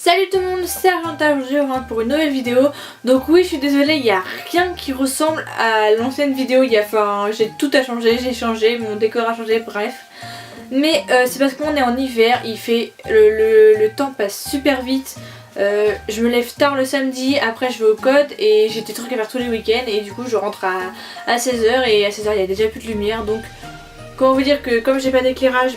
Salut tout le monde, c'est Argenta aujourd'hui pour une nouvelle vidéo. Donc oui, je suis désolée, il n'y a rien qui ressemble à l'ancienne vidéo. J'ai tout à changer, j'ai changé, mon décor a changé, bref. Mais c'est parce qu'on est en hiver, le temps passe super vite. Je me lève tard le samedi, après je vais au code et j'ai des trucs à faire tous les week-ends. Et du coup je rentre à 16h et à 16h il y a déjà plus de lumière. Donc comment vous dire que comme j'ai pas d'éclairage,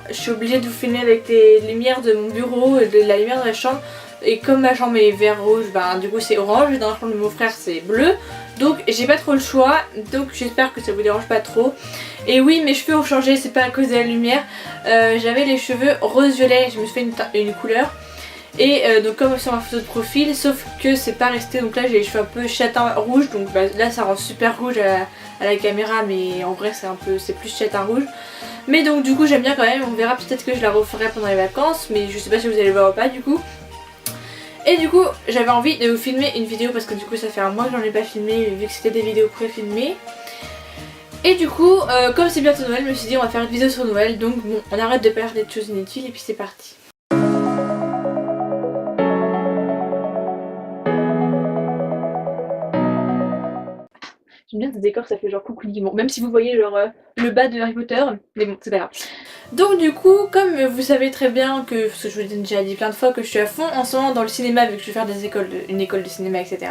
je suis obligée de vous filmer avec les lumières de mon bureau et de la lumière de la chambre. Et comme ma chambre est vert rouge, du coup c'est orange, dans la chambre de mon frère c'est bleu. Donc j'ai pas trop le choix, donc j'espère que ça vous dérange pas trop. Et oui, mes cheveux ont changé, c'est pas à cause de la lumière. J'avais les cheveux rose-violet, je me suis fait une couleur. Et donc comme sur ma photo de profil, sauf que c'est pas resté, donc là j'ai les cheveux un peu châtain rouge, donc là ça rend super rouge à la caméra, mais en vrai c'est plus châtain rouge. Mais donc du coup j'aime bien quand même, on verra, peut-être que je la referai pendant les vacances, mais je sais pas si vous allez le voir ou pas du coup. Et du coup j'avais envie de vous filmer une vidéo parce que du coup ça fait un mois que j'en ai pas filmé vu que c'était des vidéos pré-filmées. Et du coup comme c'est bientôt Noël, je me suis dit on va faire une vidéo sur Noël, donc bon, on arrête de parler de choses inutiles et puis c'est parti. J'aime bien ce décor, ça fait genre coucou bon, même si vous voyez genre le bas de Harry Potter, mais bon c'est pas grave. Donc du coup, comme vous savez très bien que, parce que je vous ai déjà dit plein de fois que je suis à fond en ce moment dans le cinéma vu que je vais faire une école de cinéma etc.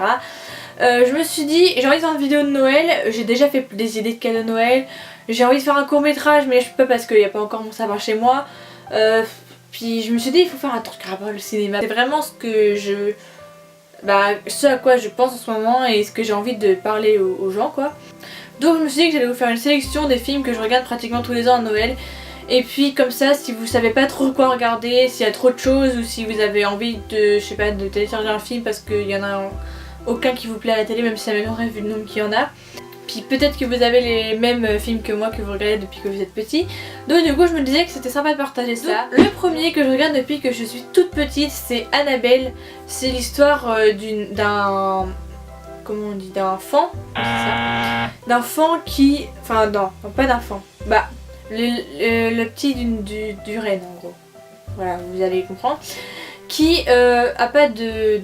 Je me suis dit j'ai envie de faire une vidéo de Noël, j'ai déjà fait des idées de cadeaux de Noël, j'ai envie de faire un court métrage mais je peux pas parce qu'il n'y a pas encore mon savoir chez moi. Puis je me suis dit il faut faire un truc à rapport au cinéma, c'est vraiment ce que ce à quoi je pense en ce moment et ce que j'ai envie de parler aux gens quoi. Donc je me suis dit que j'allais vous faire une sélection des films que je regarde pratiquement tous les ans à Noël. Et puis comme ça, si vous savez pas trop quoi regarder, s'il y a trop de choses ou si vous avez envie de, je sais pas, de télécharger un film parce qu'il y en a aucun qui vous plaît à la télé, même si ça m'étonnerait vu le nombre qu'il y en a. Puis peut-être que vous avez les mêmes films que moi que vous regardez depuis que vous êtes petit. Donc du coup je me disais que c'était sympa de partager ça. Le premier que je regarde depuis que je suis toute petite, c'est Annabelle. C'est l'histoire d'un... comment on dit, d'un enfant, d'enfant qui... Enfin non, pas d'enfant. Le petit du renne en gros. Voilà, vous allez comprendre. Qui a pas de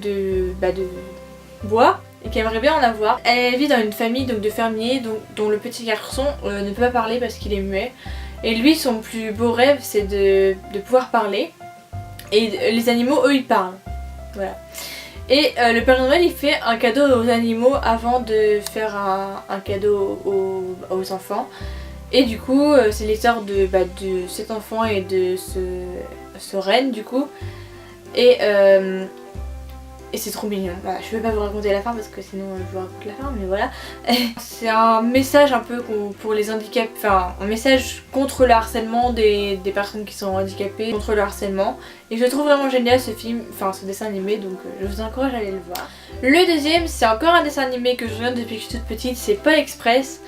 bois et qui aimerait bien en avoir. Elle vit dans une famille donc de fermiers dont le petit garçon ne peut pas parler parce qu'il est muet. Et lui son plus beau rêve c'est de pouvoir parler. Et les animaux eux ils parlent. Voilà. Et le Père Noël il fait un cadeau aux animaux avant de faire un cadeau aux enfants. Et du coup c'est l'histoire de cet enfant et de ce renne du coup. Et c'est trop mignon. Voilà, je vais pas vous raconter la fin parce que sinon je vous raconte la fin, mais voilà. C'est un message un peu pour les handicapés, enfin un message contre le harcèlement des personnes qui sont handicapées, contre le harcèlement. Et je le trouve vraiment génial ce film, enfin ce dessin animé, donc je vous encourage à aller le voir. Le deuxième, c'est encore un dessin animé que je regarde depuis que je suis toute petite, c'est Pôle Express.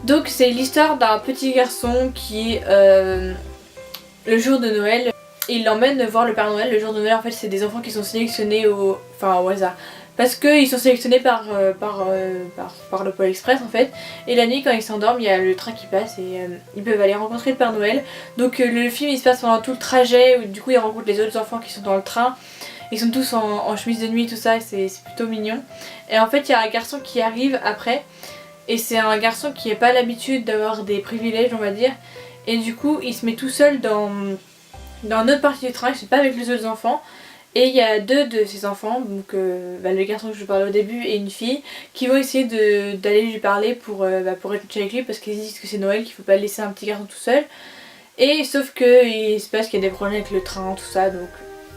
Donc c'est l'histoire d'un petit garçon qui, le jour de Noël, il l'emmène voir le Père Noël. Le jour de Noël en fait c'est des enfants qui sont sélectionnés au hasard. Parce qu'ils sont sélectionnés par le Pôle Express en fait. Et la nuit quand ils s'endorment il y a le train qui passe et ils peuvent aller rencontrer le Père Noël. Donc le film il se passe pendant tout le trajet où du coup ils rencontrent les autres enfants qui sont dans le train. Ils sont tous en chemise de nuit tout ça, c'est plutôt mignon. Et en fait il y a un garçon qui arrive après. Et c'est un garçon qui n'a pas l'habitude d'avoir des privilèges on va dire. Et du coup il se met tout seul dans une autre partie du train, je sais pas avec les autres enfants. Et il y a deux de ces enfants, donc le garçon que je parlais au début et une fille, qui vont essayer d'aller lui parler pour être avec lui parce qu'ils disent que c'est Noël, qu'il faut pas laisser un petit garçon tout seul. Et sauf que il se passe qu'il y a des problèmes avec le train, tout ça, donc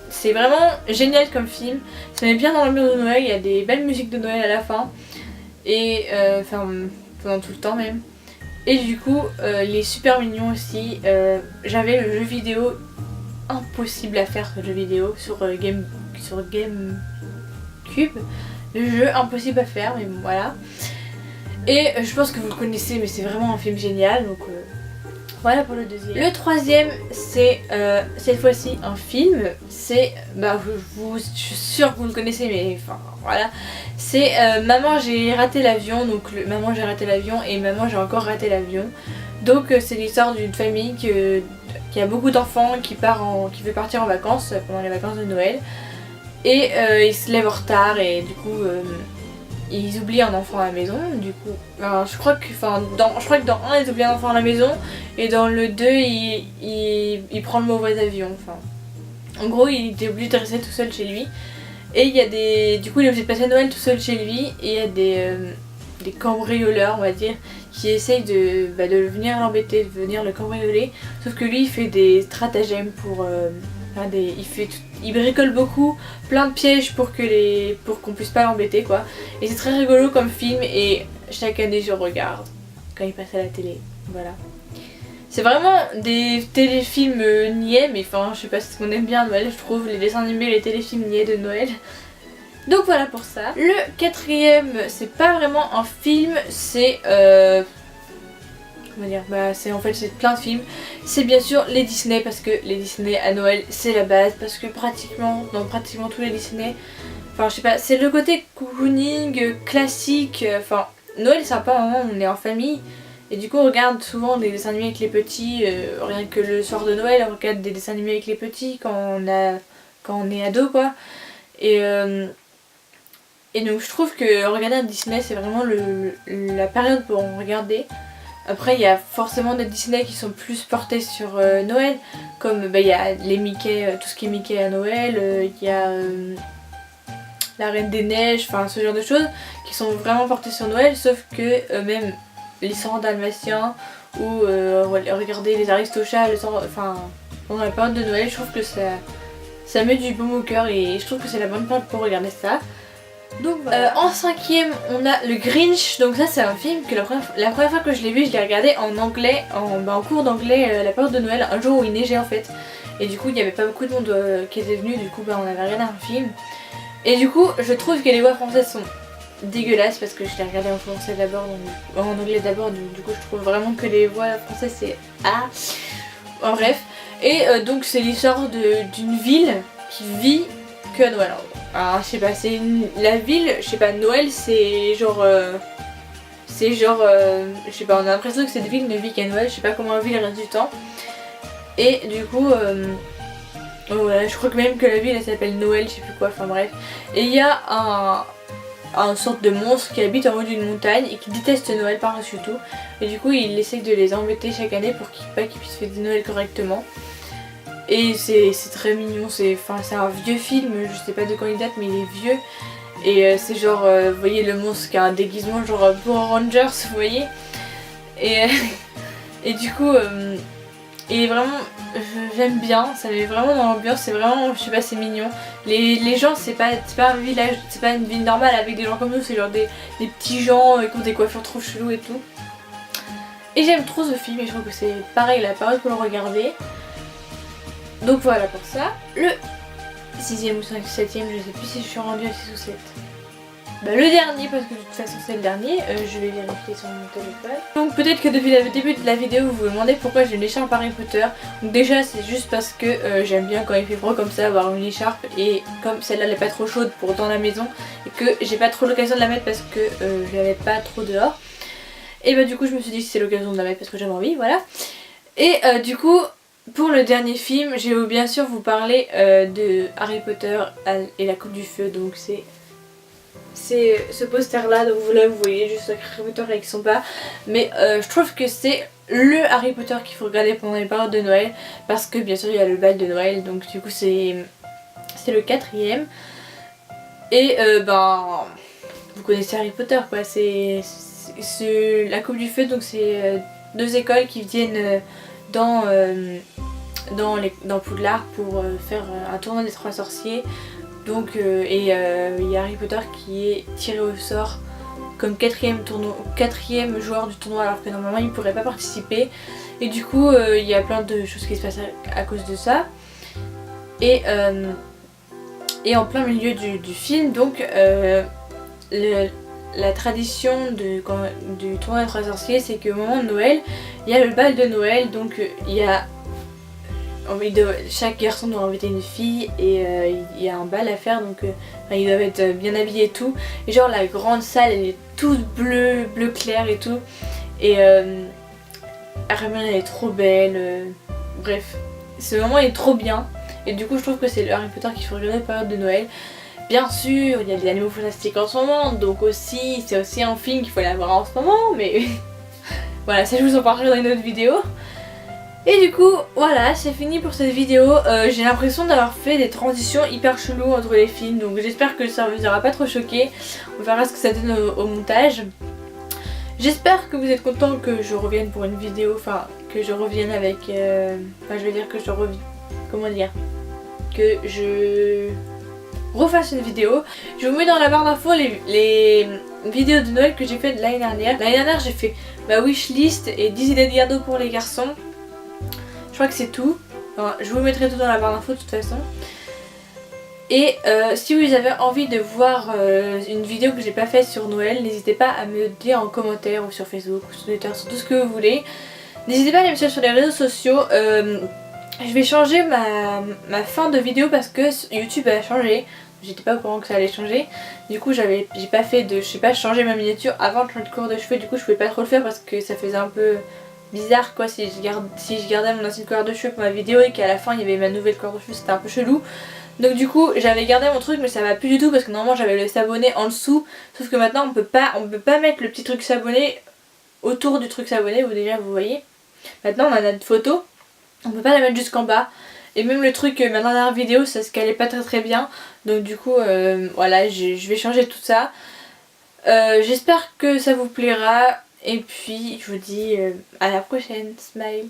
c'est vraiment génial comme film. Ça met bien dans l'ambiance de Noël, il y a des belles musiques de Noël à la fin. Et pendant tout le temps même. Et du coup il est super mignon aussi. J'avais le jeu vidéo impossible à faire, ce jeu vidéo sur GameCube, le jeu impossible à faire, mais bon, voilà. Et je pense que vous le connaissez mais c'est vraiment un film génial, donc voilà pour le deuxième. Le troisième c'est cette fois-ci un film, c'est je suis sûre que vous le connaissez mais enfin voilà. C'est Maman j'ai raté l'avion, donc Maman j'ai raté l'avion et Maman j'ai encore raté l'avion. Donc c'est l'histoire d'une famille qui a beaucoup d'enfants qui veut partir en vacances pendant les vacances de Noël. Et ils se lèvent en retard et du coup ils oublient un enfant à la maison. Du coup, je crois que dans un ils oublient un enfant à la maison et dans le 2 il prend le mauvais avion. Enfin, en gros il était obligé de rester tout seul chez lui. Et il y a du coup il est obligé de passer Noël tout seul chez lui et il y a des cambrioleurs on va dire qui essayent de venir l'embêter, de venir le cambrioler. Sauf que lui il fait des stratagèmes pour il bricole beaucoup, plein de pièges pour qu'on puisse pas l'embêter quoi. Et c'est très rigolo comme film et chaque année je regarde quand il passe à la télé. Voilà. C'est vraiment des téléfilms niais, mais enfin je sais pas ce qu'on aime bien à Noël, je trouve, les dessins animés, les téléfilms niais de Noël. Donc voilà pour ça. Le quatrième, c'est pas vraiment un film, c'est comment dire, c'est plein de films. C'est bien sûr les Disney parce que les Disney à Noël c'est la base parce que dans pratiquement tous les Disney, enfin je sais pas, c'est le côté cocooning classique. Enfin Noël c'est un peu un moment où on est en famille et du coup on regarde souvent des dessins animés avec les petits, rien que le soir de Noël on regarde des dessins animés avec les petits quand on est ado quoi. Et donc je trouve que regarder un Disney c'est vraiment la période pour en regarder. Après il y a forcément des Disney qui sont plus portés sur Noël, comme il y a les Mickey, tout ce qui est Mickey à Noël, il y a la Reine des Neiges, enfin ce genre de choses qui sont vraiment portés sur Noël, sauf que même les 100 Dalmatiens ou regarder les Aristochats, pendant la période de Noël, je trouve que ça met du baume au cœur et je trouve que c'est la bonne période pour regarder ça. Donc voilà. En cinquième on a le Grinch, donc ça c'est un film que la première fois que je l'ai vu je l'ai regardé en anglais, en cours d'anglais la période de Noël, un jour où il neigeait en fait. Et du coup il n'y avait pas beaucoup de monde qui était venu, du coup on avait regardé un film. Et du coup je trouve que les voix françaises sont dégueulasses parce que je l'ai regardé en français d'abord, en anglais d'abord, donc du coup je trouve vraiment que les voix françaises c'est en bref. Et donc c'est l'histoire d'une ville qui vit que à Noël. Alors je sais pas, la ville, je sais pas, Noël c'est genre je sais pas, on a l'impression que cette ville ne vit qu'à Noël, je sais pas comment elle vit le reste du temps. Et du coup voilà, je crois que même que la ville elle s'appelle Noël, je sais plus quoi, enfin bref. Et il y a un sorte de monstre qui habite en haut d'une montagne et qui déteste Noël par-dessus tout. Et du coup il essaie de les embêter chaque année pour qu'ils puissent fêter Noël correctement. Et c'est très mignon, c'est un vieux film, je sais pas de quand il date mais il est vieux. Et c'est genre, vous voyez le monstre qui a un déguisement genre Power Rangers, vous voyez. Et du coup, et vraiment, j'aime bien, ça met vraiment dans l'ambiance, c'est vraiment, je sais pas, c'est mignon. Les gens, c'est pas un village, c'est pas une ville normale avec des gens comme nous, c'est genre des petits gens qui ont des coiffures trop cheloues et tout. Et j'aime trop ce film et je trouve que c'est pareil, la période pour le regarder. Donc voilà pour ça. Le 6ème ou 7ème, je sais plus si je suis rendue à 6 ou 7. Le dernier, parce que de toute façon c'est le dernier, je vais vérifier sur mon téléphone. Donc peut-être que depuis le début de la vidéo vous vous demandez pourquoi j'ai une écharpe Harry Potter. Donc déjà c'est juste parce que j'aime bien quand il fait froid comme ça avoir une écharpe. Et comme celle-là elle est pas trop chaude pour dans la maison et que j'ai pas trop l'occasion de la mettre parce que je la mets pas trop dehors. Et du coup je me suis dit que c'est l'occasion de la mettre parce que j'avais envie, voilà. Et du coup pour le dernier film, je vais bien sûr vous parler de Harry Potter et la Coupe du Feu. Donc c'est ce poster là, donc là vous voyez juste Harry Potter avec son pas. Mais je trouve que c'est le Harry Potter qu'il faut regarder pendant les périodes de Noël. Parce que bien sûr il y a le bal de Noël, donc du coup c'est le 4ème. Et vous connaissez Harry Potter quoi, c'est la Coupe du Feu, donc c'est deux écoles qui viennent dans Poudlard pour faire un tournoi des 3 sorciers. Donc il y a Harry Potter qui est tiré au sort comme 4ème joueur du tournoi alors que normalement il ne pourrait pas participer. Et du coup il y a plein de choses qui se passent à cause de ça. Et en plein milieu du film, donc la tradition du tournoi des 3 sorciers, c'est qu'au moment de Noël, il y a le bal de Noël, donc il y a chaque garçon doit inviter une fille et il y a un bal à faire, donc ils doivent être bien habillés et tout. Et genre la grande salle elle est toute bleu clair et tout. Et Hermione elle est trop belle. Bref, ce moment est trop bien. Et du coup je trouve que c'est le Harry Potter qu'il faut regarder période de Noël. Bien sûr, il y a des animaux fantastiques en ce moment, donc aussi c'est aussi un film qu'il faut aller voir en ce moment, mais voilà, ça je vous en parlerai dans une autre vidéo. Et du coup, voilà, c'est fini pour cette vidéo. J'ai l'impression d'avoir fait des transitions hyper cheloues entre les films, donc j'espère que ça vous aura pas trop choqué. On verra ce que ça donne au montage. J'espère que vous êtes contents que je revienne pour une vidéo, enfin que je revienne avec... Enfin je vais dire que je reviens... Comment dire? Que je refasse une vidéo. Je vous mets dans la barre d'infos les vidéos de Noël que j'ai fait de l'année dernière. L'année dernière j'ai fait ma wishlist et 10 idées de cadeaux pour les garçons. Je crois que c'est tout. Enfin, je vous mettrai tout dans la barre d'infos de toute façon. Et si vous avez envie de voir une vidéo que j'ai pas faite sur Noël, n'hésitez pas à me dire en commentaire ou sur Facebook ou sur Twitter, sur tout ce que vous voulez. N'hésitez pas à aller me suivre sur les réseaux sociaux. Je vais changer ma fin de vidéo parce que YouTube a changé. J'étais pas au courant que ça allait changer. Du coup j'ai pas fait de... Je sais pas, changer ma miniature avant de changer de couleur de cheveux. Du coup je pouvais pas trop le faire parce que ça faisait un peu bizarre quoi si je gardais mon ancienne couleur de cheveux pour ma vidéo et qu'à la fin il y avait ma nouvelle couleur de cheveux, c'était un peu chelou. Donc du coup j'avais gardé mon truc mais ça va plus du tout parce que normalement j'avais le s'abonner en dessous. Sauf que maintenant on peut pas mettre le petit truc s'abonner autour du truc s'abonner, vous déjà vous voyez. Maintenant on a notre photo, on peut pas la mettre jusqu'en bas. Et même le truc, ma dernière vidéo ça se calait pas très bien. Donc du coup voilà, je vais changer tout ça. J'espère que ça vous plaira. Et puis je vous dis à la prochaine, smile.